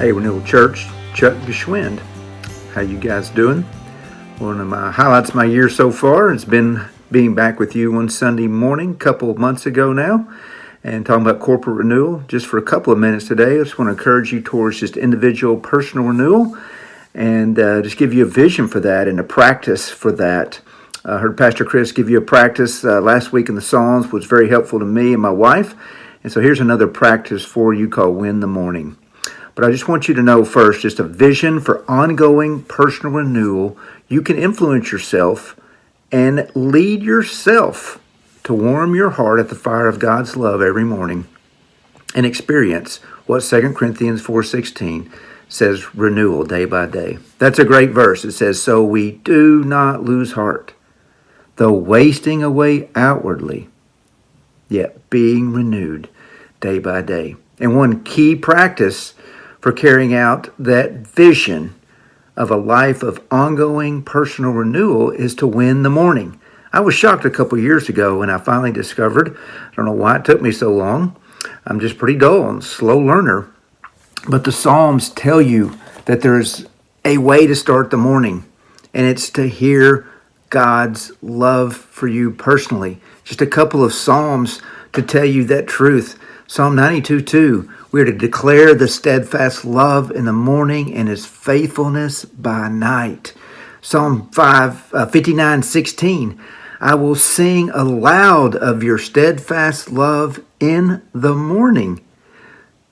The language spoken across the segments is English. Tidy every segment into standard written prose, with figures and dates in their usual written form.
Hey, Renewal Church, Chuck Geschwind. How you guys doing? One of my highlights of my year so far has been being back with you one Sunday morning, a couple of months ago now, and talking about corporate renewal. Just for a couple of minutes today, I just want to encourage you towards just individual personal renewal and just give you a vision for that and a practice for that. I heard Pastor Chris give you a practice last week in the Psalms, which was very helpful to me and my wife. And so here's another practice for you called Win the Morning. But I just want you to know first, just a vision for ongoing personal renewal. You can influence yourself and lead yourself to warm your heart at the fire of God's love every morning and experience what 2 Corinthians 4:16 says, renewal day by day. That's a great verse. It says, so we do not lose heart, though wasting away outwardly, yet being renewed day by day. And one key practice for carrying out that vision of a life of ongoing personal renewal is to win the morning. I was shocked a couple years ago when I finally discovered, I don't know why it took me so long, I'm just pretty dull and slow learner, but the Psalms tell you that there's a way to start the morning, and it's to hear God's love for you personally. Just a couple of Psalms to tell you that truth. Psalm 92:2, we are to declare the steadfast love in the morning and his faithfulness by night. Psalm 59:16, I will sing aloud of your steadfast love in the morning.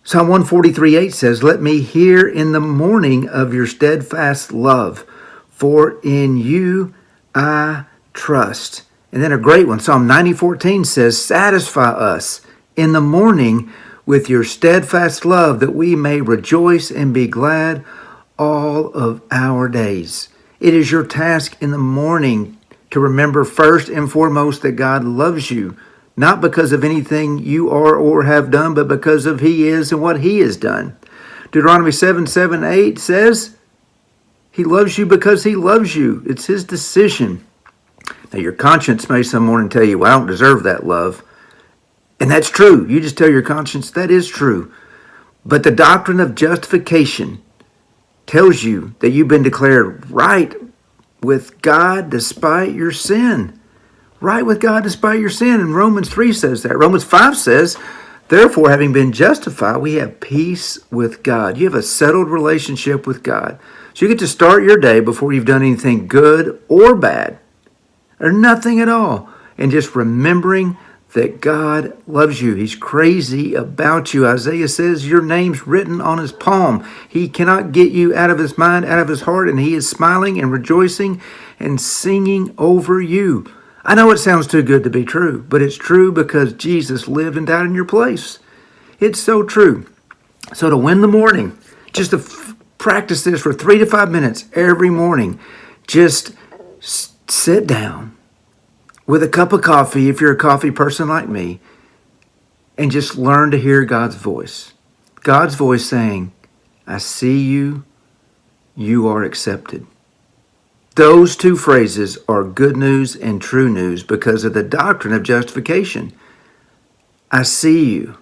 Psalm 143:8 says, let me hear in the morning of your steadfast love, for in you I trust. And then a great one, Psalm 90:14 says, satisfy us in the morning with your steadfast love, that we may rejoice and be glad all of our days. It is your task in the morning to remember first and foremost that God loves you, not because of anything you are or have done, but because of He is and what He has done. Deuteronomy 7:7-8 says, He loves you because He loves you. It's His decision. Now, your conscience may some morning tell you, well, I don't deserve that love. And that's true. You just tell your conscience that is true. But the doctrine of justification tells you that you've been declared right with God despite your sin. Right with God despite your sin. And Romans 3 says that. Romans 5 says, therefore, having been justified, we have peace with God. You have a settled relationship with God. So you get to start your day before you've done anything good or bad, or nothing at all. And just remembering that God loves you. He's crazy about you. Isaiah says your name's written on his palm. He cannot get you out of his mind, out of his heart, and he is smiling and rejoicing and singing over you. I know it sounds too good to be true, but it's true because Jesus lived and died in your place. It's so true. So to win the morning, just to practice this for 3 to 5 minutes every morning, just sit down with a cup of coffee, if you're a coffee person like me, and just learn to hear God's voice. God's voice saying, I see you, you are accepted. Those two phrases are good news and true news because of the doctrine of justification. I see you,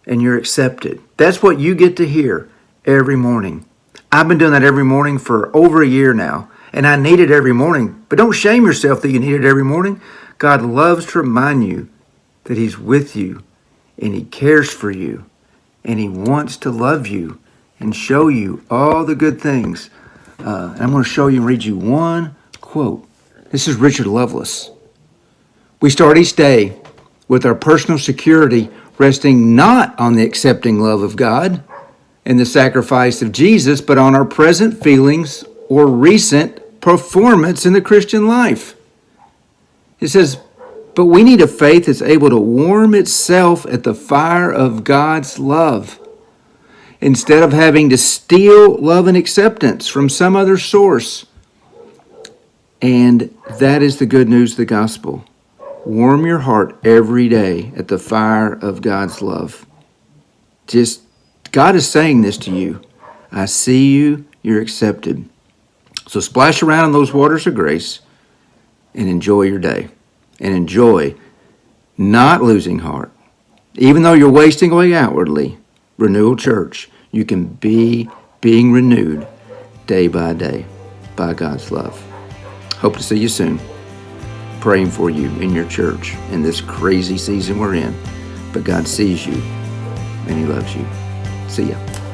and you're accepted. That's what you get to hear every morning. I've been doing that every morning for over a year now. And I need it every morning. But don't shame yourself that you need it every morning. God loves to remind you that He's with you and He cares for you and He wants to love you and show you all the good things. And I'm going to show you and read you one quote. This is Richard Lovelace. We start each day with our personal security resting not on the accepting love of God and the sacrifice of Jesus, but on our present feelings or recent performance in the Christian life. It says, but we need a faith that's able to warm itself at the fire of God's love instead of having to steal love and acceptance from some other source. And that is the good news of the gospel. Warm your heart every day at the fire of God's love. Just, God is saying this to you. I see you, you're accepted. So splash around in those waters of grace and enjoy your day. And enjoy not losing heart. Even though you're wasting away outwardly, Renewal Church, You can be being renewed day by day by God's love. Hope to see you soon. Praying for you in your church in this crazy season we're in. But God sees you and He loves you. See ya.